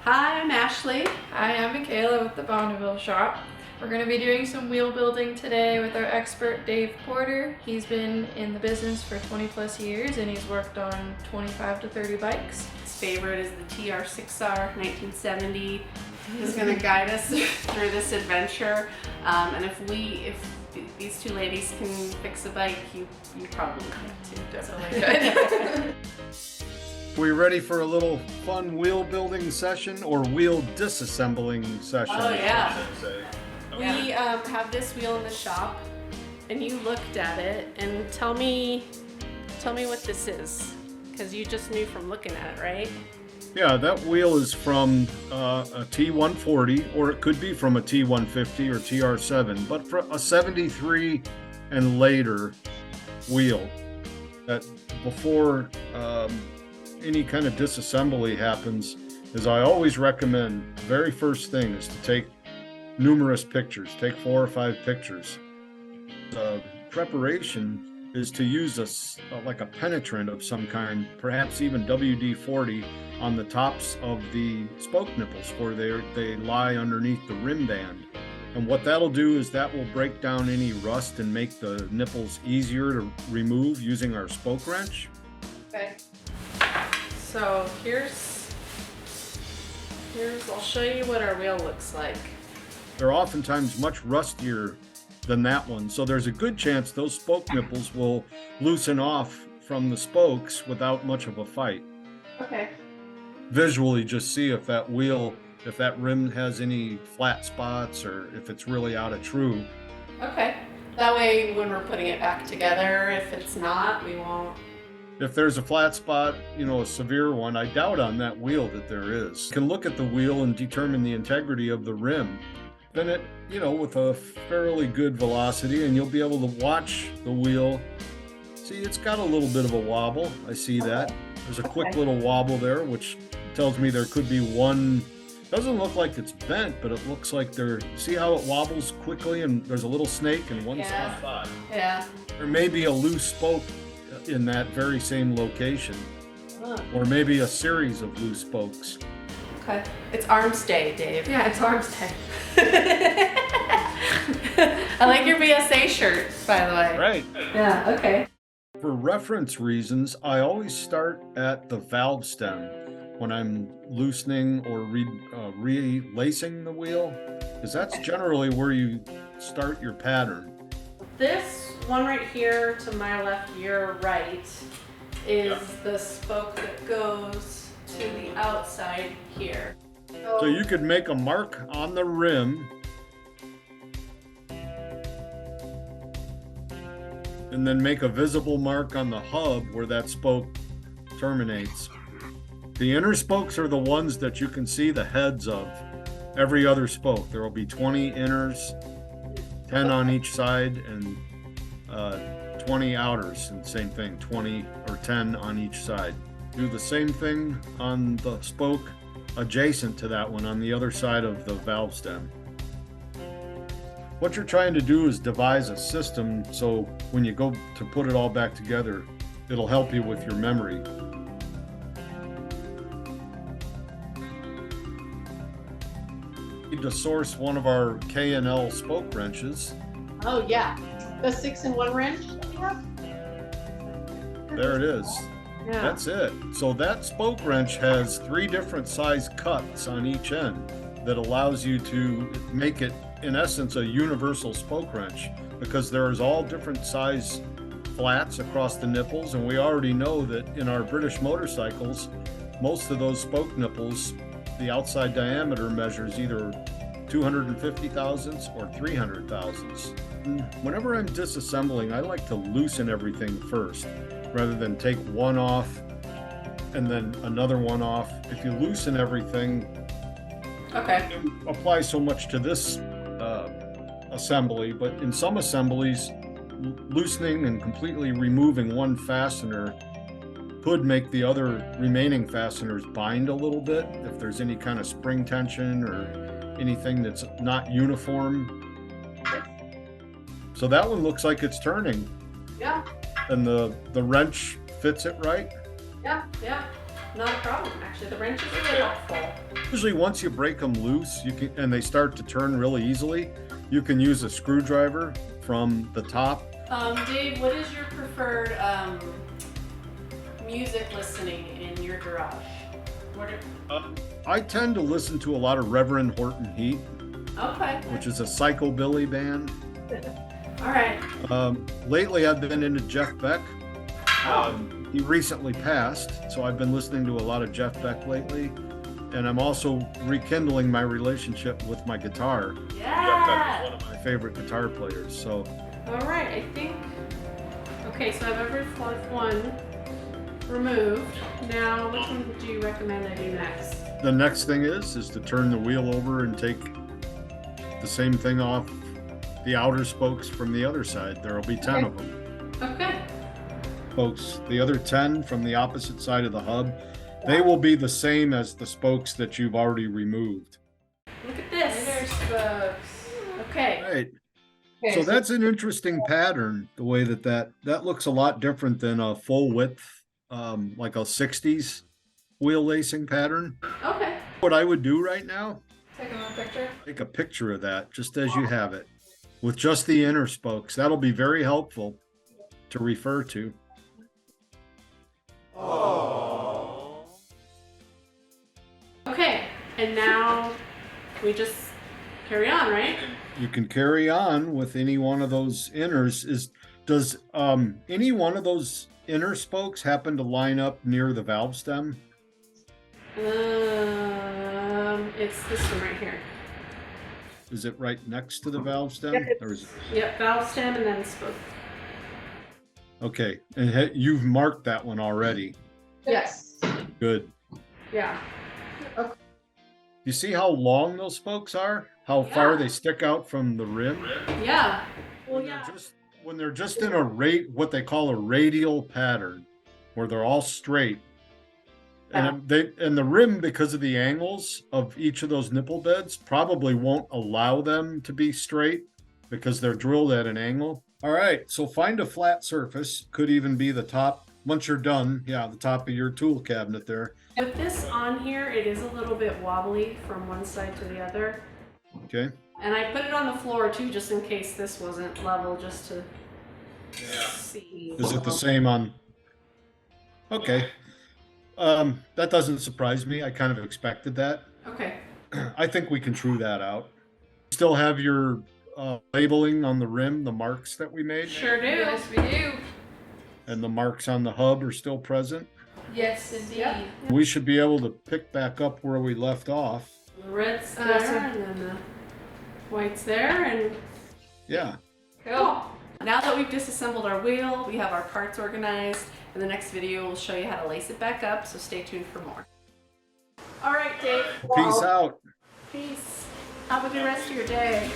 Hi, I'm Ashley. Hi, I'm Michaelah with the Bonneville shop. We're going to be doing some wheel building today with our expert Dave Porter. He's been in the business for 20 plus years and he's worked on 25 to 30 bikes. His favorite is the TR6R 1970. He's going to guide us through this adventure. And if these two ladies can fix a bike, you probably can too. Definitely good. We ready for a little fun wheel building session or wheel disassembling session? Oh yeah. We have this wheel in the shop and you looked at it and tell me what this is, because you just knew from looking at it, right? Yeah, that wheel is from a T140, or it could be from a T150 or TR7, but for a 73 and later wheel. That before any kind of disassembly happens, is I always recommend, the very first thing is to take numerous pictures, take 4 or 5 pictures. The preparation is to use like a penetrant of some kind, perhaps even WD-40 on the tops of the spoke nipples where they lie underneath the rim band. And what that'll do is that will break down any rust and make the nipples easier to remove using our spoke wrench. Okay. So I'll show you what our wheel looks like. They're oftentimes much rustier than that one, so there's a good chance those spoke nipples will loosen off from the spokes without much of a fight. Okay. Visually, just see if that wheel, if that rim has any flat spots or if it's really out of true. Okay. That way when we're putting it back together, if it's not, we won't. If there's a flat spot, a severe one, I doubt on that wheel that there is. You can look at the wheel and determine the integrity of the rim. Then it, with a fairly good velocity, and you'll be able to watch the wheel. See, it's got a little bit of a wobble. I see that. There's a quick little wobble there, which tells me there could be one. Doesn't look like it's bent, but it looks like see how it wobbles quickly and there's a little snake in one spot? Yeah. There may be a loose spoke in that very same location, or maybe a series of loose spokes. Okay. It's Arms Day, Dave. Yeah, it's Arms Day. I like your BSA shirt, by the way. Right. Yeah, okay. For reference reasons, I always start at the valve stem when I'm loosening or relacing the wheel, because that's generally where you start your pattern. This one right here to my left, your right, is the spoke that goes to the outside here. So you could make a mark on the rim and then make a visible mark on the hub where that spoke terminates. The inner spokes are the ones that you can see the heads of. Every other spoke, there will be 20 inners, 10 on each side, and 20 outers, and same thing, 20 or 10 on each side. Do the same thing on the spoke adjacent to that one on the other side of the valve stem. What you're trying to do is devise a system so when you go to put it all back together, it'll help you with your memory. You need to source one of our K&L spoke wrenches. Oh yeah, the 6-in-1 wrench that we have. There it is. Yeah. That's it. So that spoke wrench has 3 different size cuts on each end that allows you to make it, in essence, a universal spoke wrench, because there's all different size flats across the nipples, and we already know that in our British motorcycles, most of those spoke nipples, the outside diameter measures either 250 thousandths or 300 thousandths. Whenever I'm disassembling, I like to loosen everything first, rather than take one off and then another one off. If you loosen everything, Okay. it applies so much to this assembly, but in some assemblies, loosening and completely removing one fastener could make the other remaining fasteners bind a little bit if there's any kind of spring tension or anything that's not uniform. So that one looks like it's turning. Yeah. And the wrench fits it right. Yeah. Yeah. not a problem. Actually, the wrench is really helpful. Usually once you break them loose, and they start to turn really easily, you can use a screwdriver from the top. Dave, what is your preferred music listening in your garage? I tend to listen to a lot of Reverend Horton Heat, Okay. which is a psychobilly band. All right. Lately, I've been into Jeff Beck. He recently passed, so I've been listening to a lot of Jeff Beck lately. And I'm also rekindling my relationship with my guitar. Yeah. Jeff Beck is one of my favorite guitar players. So. All right. I think. Okay, so I've every fourth one removed. Now, which one do you recommend I do next? The next thing is to turn the wheel over and take the same thing off the outer spokes from the other side. There will be 10 of them. Okay. Folks, the other 10 from the opposite side of the hub, they will be the same as the spokes that you've already removed. Look at this. Inner spokes. Okay. Right. Okay, So that's an interesting pattern, the way that looks a lot different than a full width, like a 60s wheel lacing pattern. Okay. What I would do right now, take another picture. take a picture of that just as you have it with just the inner spokes. That'll be very helpful to refer to. Okay. And now we just carry on, right? You can carry on with any one of those inners. Does any one of those inner spokes happen to line up near the valve stem? It's this one right here. Is it right next to the valve stem? Or is it... Yep, valve stem and then spoke. Okay, and you've marked that one already. Yes. Good. Yeah. You see how long those spokes are? How far they stick out from the rim? Yeah. Well, When yeah. when they're just in what they call a radial pattern, where they're all straight. And the rim, because of the angles of each of those nipple beds, probably won't allow them to be straight because they're drilled at an angle. All right, so find a flat surface. Could even be the top. Once you're done, the top of your tool cabinet there. With this on here, it is a little bit wobbly from one side to the other. Okay. And I put it on the floor too, just in case this wasn't level, just to see. Is it the same on? Okay. That doesn't surprise me. I kind of expected that. Okay. I think we can true that out. Still have your labeling on the rim, the marks that we made? Sure do. Yes, we do. And the marks on the hub are still present? Yes, indeed. Yep. We should be able to pick back up where we left off. The red's there, so- and then the white's there, and Yeah. Cool. now that we've disassembled our wheel, we have our parts organized. In the next video, we'll show you how to lace it back up, so stay tuned for more. All right, Dave. Peace out. Peace. Have a good rest of your day.